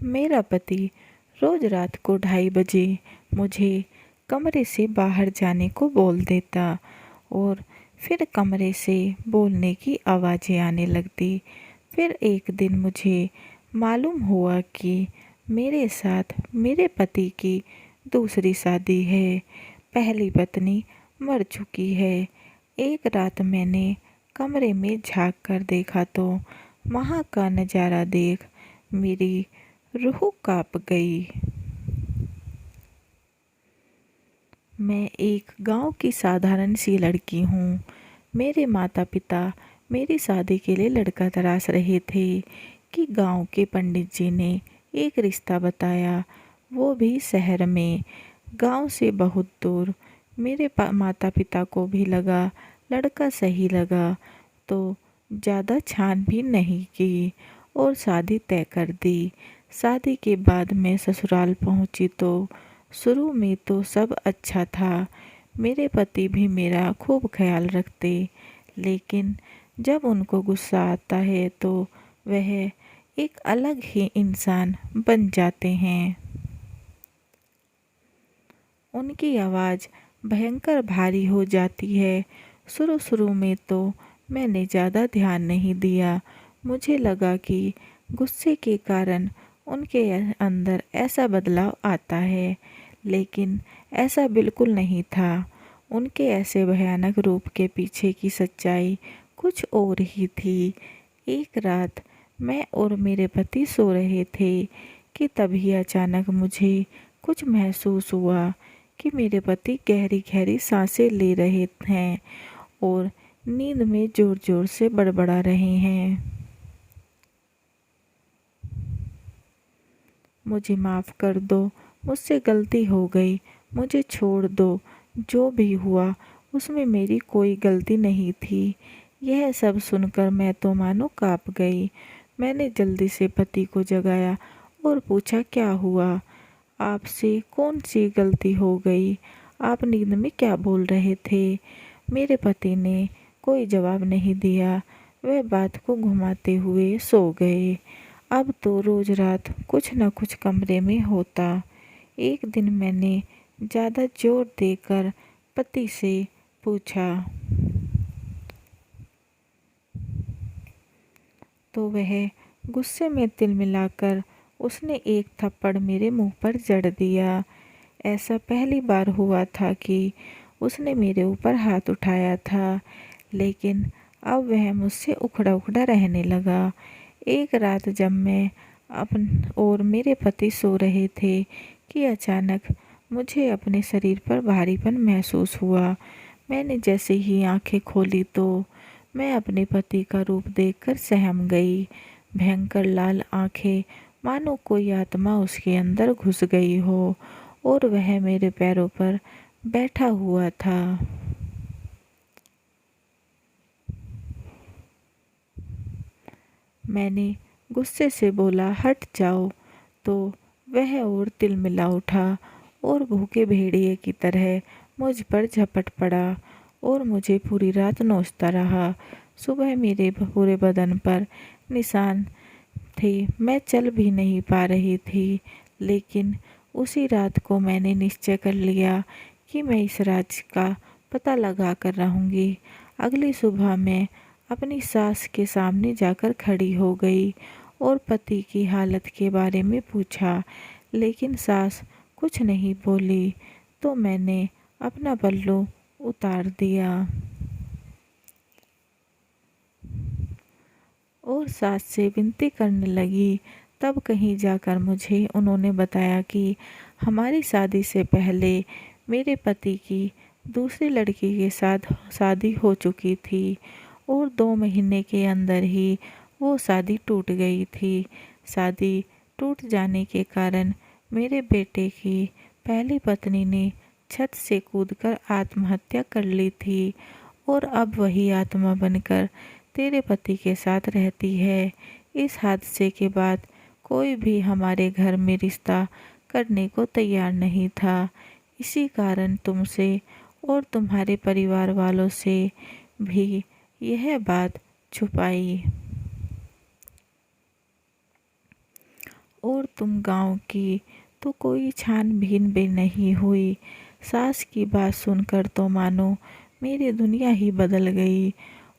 मेरा पति रोज रात को 2:30 बजे मुझे कमरे से बाहर जाने को बोल देता और फिर कमरे से बोलने की आवाज़ें आने लगती। फिर एक दिन मुझे मालूम हुआ कि मेरे साथ मेरे पति की दूसरी शादी है। पहली पत्नी मर चुकी है। एक रात मैंने कमरे में झांक कर देखा तो वहाँ का नज़ारा देख मेरी रूह कांप गई। मैं एक गांव की साधारण सी लड़की हूँ। मेरे माता पिता मेरी शादी के लिए लड़का तलाश रहे थे कि गांव के पंडित जी ने एक रिश्ता बताया, वो भी शहर में, गांव से बहुत दूर। मेरे माता पिता को भी लगा लड़का सही लगा तो ज़्यादा छानबीन नहीं की और शादी तय कर दी। शादी के बाद मैं ससुराल पहुंची तो शुरू में तो सब अच्छा था। मेरे पति भी मेरा खूब ख्याल रखते, लेकिन जब उनको गुस्सा आता है तो वह एक अलग ही इंसान बन जाते हैं। उनकी आवाज़ भयंकर भारी हो जाती है। शुरू शुरू में तो मैंने ज़्यादा ध्यान नहीं दिया। मुझे लगा कि गुस्से के कारण उनके अंदर ऐसा बदलाव आता है, लेकिन ऐसा बिल्कुल नहीं था। उनके ऐसे भयानक रूप के पीछे की सच्चाई कुछ और ही थी। एक रात मैं और मेरे पति सो रहे थे कि तभी अचानक मुझे कुछ महसूस हुआ कि मेरे पति गहरी गहरी सांसें ले रहे हैं और नींद में जोर जोर से बड़बड़ा रहे हैं। मुझे माफ़ कर दो, मुझसे गलती हो गई, मुझे छोड़ दो, जो भी हुआ उसमें मेरी कोई गलती नहीं थी। यह सब सुनकर मैं तो मानो काँप गई। मैंने जल्दी से पति को जगाया और पूछा, क्या हुआ? आपसे कौन सी गलती हो गई? आप नींद में क्या बोल रहे थे? मेरे पति ने कोई जवाब नहीं दिया। वह बात को घुमाते हुए सो गए। अब तो रोज रात कुछ न कुछ कमरे में होता। एक दिन मैंने ज़्यादा जोर देकर पति से पूछा तो वह गुस्से में तिलमिलाकर उसने एक थप्पड़ मेरे मुंह पर जड़ दिया। ऐसा पहली बार हुआ था कि उसने मेरे ऊपर हाथ उठाया था, लेकिन अब वह मुझसे उखड़ा उखड़ा रहने लगा। एक रात जब मैं अपन और मेरे पति सो रहे थे कि अचानक मुझे अपने शरीर पर भारीपन महसूस हुआ। मैंने जैसे ही आंखें खोली तो मैं अपने पति का रूप देखकर सहम गई। भयंकर लाल आंखें, मानो कोई आत्मा उसके अंदर घुस गई हो और वह मेरे पैरों पर बैठा हुआ था। मैंने गुस्से से बोला, हट जाओ, तो वह और तिलमिला उठा और भूखे भेड़िए की तरह मुझ पर झपट पड़ा और मुझे पूरी रात नोचता रहा। सुबह मेरे पूरे बदन पर निशान थे। मैं चल भी नहीं पा रही थी, लेकिन उसी रात को मैंने निश्चय कर लिया कि मैं इस राज का पता लगा कर रहूँगी। अगली सुबह मैं अपनी सास के सामने जाकर खड़ी हो गई और पति की हालत के बारे में पूछा, लेकिन सास कुछ नहीं बोली। तो मैंने अपना पल्लू उतार दिया और सास से विनती करने लगी। तब कहीं जाकर मुझे उन्होंने बताया कि हमारी शादी से पहले मेरे पति की दूसरी लड़की के साथ शादी हो चुकी थी और 2 महीने के अंदर ही वो शादी टूट गई थी। शादी टूट जाने के कारण मेरे बेटे की पहली पत्नी ने छत से कूदकर आत्महत्या कर ली थी और अब वही आत्मा बनकर तेरे पति के साथ रहती है। इस हादसे के बाद कोई भी हमारे घर में रिश्ता करने को तैयार नहीं था। इसी कारण तुमसे और तुम्हारे परिवार वालों से भी यह बात छुपाई और तुम गांव की तो कोई छानबीन भी नहीं हुई। सास की बात सुनकर तो मानो मेरी दुनिया ही बदल गई।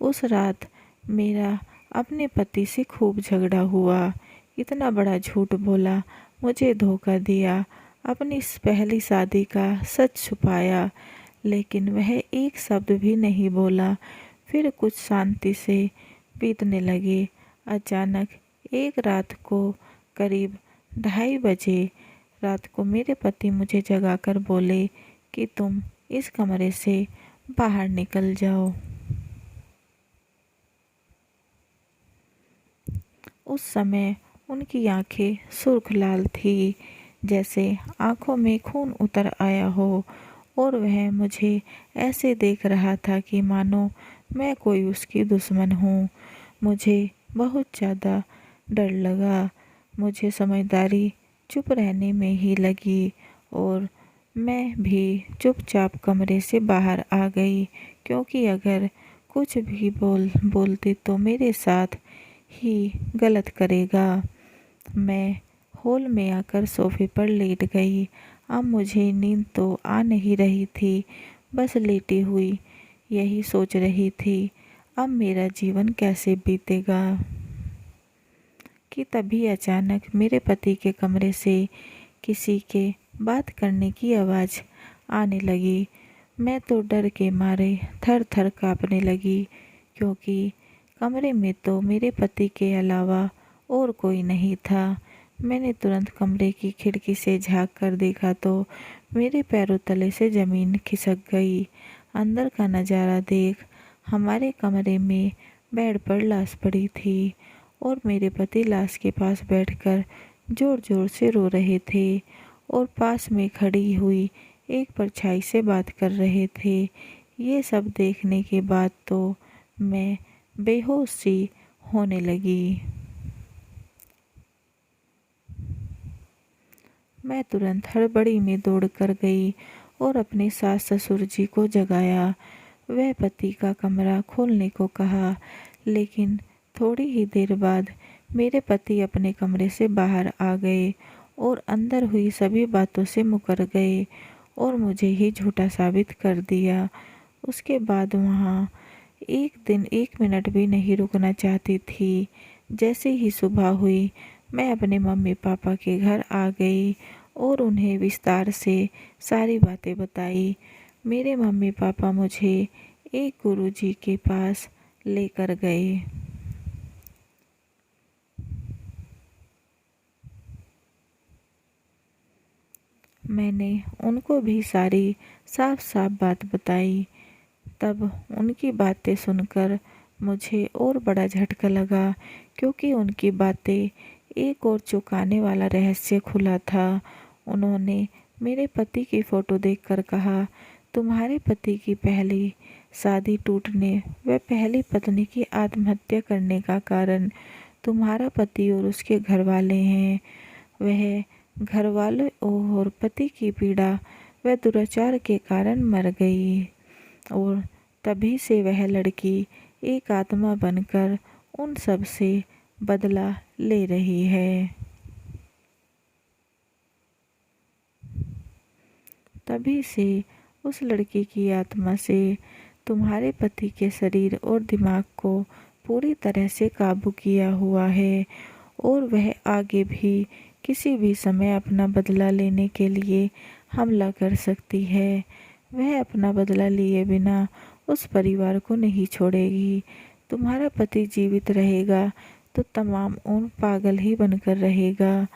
उस रात मेरा अपने पति से खूब झगड़ा हुआ। इतना बड़ा झूठ बोला, मुझे धोखा दिया, अपनी इस पहली शादी का सच छुपाया, लेकिन वह एक शब्द भी नहीं बोला। फिर कुछ शांति से बीतने लगे। अचानक एक रात को करीब 2:30 बजे रात को मेरे पति मुझे जगाकर बोले कि तुम इस कमरे से बाहर निकल जाओ। उस समय उनकी आंखें सुर्ख लाल थी, जैसे आंखों में खून उतर आया हो, और वह मुझे ऐसे देख रहा था कि मानो मैं कोई उसकी दुश्मन हूँ। मुझे बहुत ज़्यादा डर लगा। मुझे समझदारी चुप रहने में ही लगी और मैं भी चुपचाप कमरे से बाहर आ गई, क्योंकि अगर कुछ भी बोलती तो मेरे साथ ही गलत करेगा। मैं हॉल में आकर सोफे पर लेट गई। अब मुझे नींद तो आ नहीं रही थी, बस लेटी हुई यही सोच रही थी, अब मेरा जीवन कैसे बीतेगा। कि तभी अचानक मेरे पति के कमरे से किसी के बात करने की आवाज़ आने लगी। मैं तो डर के मारे थर थर काँपने लगी, क्योंकि कमरे में तो मेरे पति के अलावा और कोई नहीं था। मैंने तुरंत कमरे की खिड़की से झाँक कर देखा तो मेरे पैरों तले से ज़मीन खिसक गई। अंदर का नज़ारा देख हमारे कमरे में बेड पर लाश पड़ी थी और मेरे पति लाश के पास बैठकर जोर जोर से रो रहे थे और पास में खड़ी हुई एक परछाई से बात कर रहे थे। ये सब देखने के बाद तो मैं बेहोश सी होने लगी। मैं तुरंत हड़बड़ी में दौड़ कर गई और अपने सास ससुर जी को जगाया। वह पति का कमरा खोलने को कहा, लेकिन थोड़ी ही देर बाद मेरे पति अपने कमरे से बाहर आ गए और अंदर हुई सभी बातों से मुकर गए और मुझे ही झूठा साबित कर दिया। उसके बाद वहाँ एक दिन 1 मिनट भी नहीं रुकना चाहती थी। जैसे ही सुबह हुई मैं अपने मम्मी पापा के घर आ गई और उन्हें विस्तार से सारी बातें बताई। मेरे मम्मी पापा मुझे एक गुरुजी के पास लेकर गए। मैंने उनको भी सारी साफ साफ बात बताई। तब उनकी बातें सुनकर मुझे और बड़ा झटका लगा, क्योंकि उनकी बातें एक और चौंकाने वाला रहस्य खुला था। उन्होंने मेरे पति की फ़ोटो देखकर कहा, तुम्हारे पति की पहली शादी टूटने व पहली पत्नी की आत्महत्या करने का कारण तुम्हारा पति और उसके घर वाले हैं। वह घर वालों और पति की पीड़ा व दुराचार के कारण मर गई और तभी से वह लड़की एक आत्मा बनकर उन सब से बदला ले रही है। तभी से उस लड़की की आत्मा से तुम्हारे पति के शरीर और दिमाग को पूरी तरह से काबू किया हुआ है और वह आगे भी किसी भी समय अपना बदला लेने के लिए हमला कर सकती है। वह अपना बदला लिए बिना उस परिवार को नहीं छोड़ेगी। तुम्हारा पति जीवित रहेगा तो तमाम उन पागल ही बनकर रहेगा।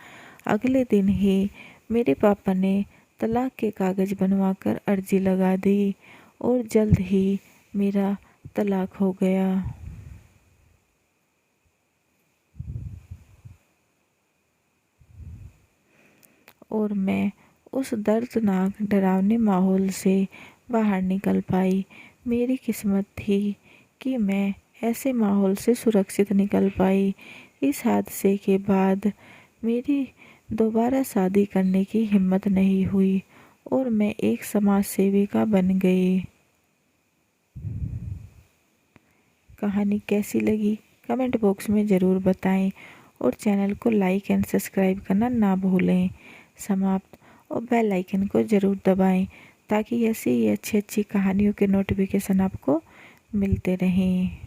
अगले दिन ही मेरे पापा ने तलाक के कागज़ बनवाकर अर्जी लगा दी और जल्द ही मेरा तलाक हो गया। और मैं उस दर्दनाक डरावने माहौल से बाहर निकल पाई। मेरी किस्मत थी कि मैं ऐसे माहौल से सुरक्षित निकल पाई। इस हादसे के बाद मेरी दोबारा शादी करने की हिम्मत नहीं हुई और मैं एक समाज सेविका बन गई। कहानी कैसी लगी कमेंट बॉक्स में ज़रूर बताएं और चैनल को लाइक एंड सब्सक्राइब करना ना भूलें। समाप्त। और बेल आइकन को ज़रूर दबाएं ताकि ऐसी ही अच्छी अच्छी कहानियों के नोटिफिकेशन आपको मिलते रहें।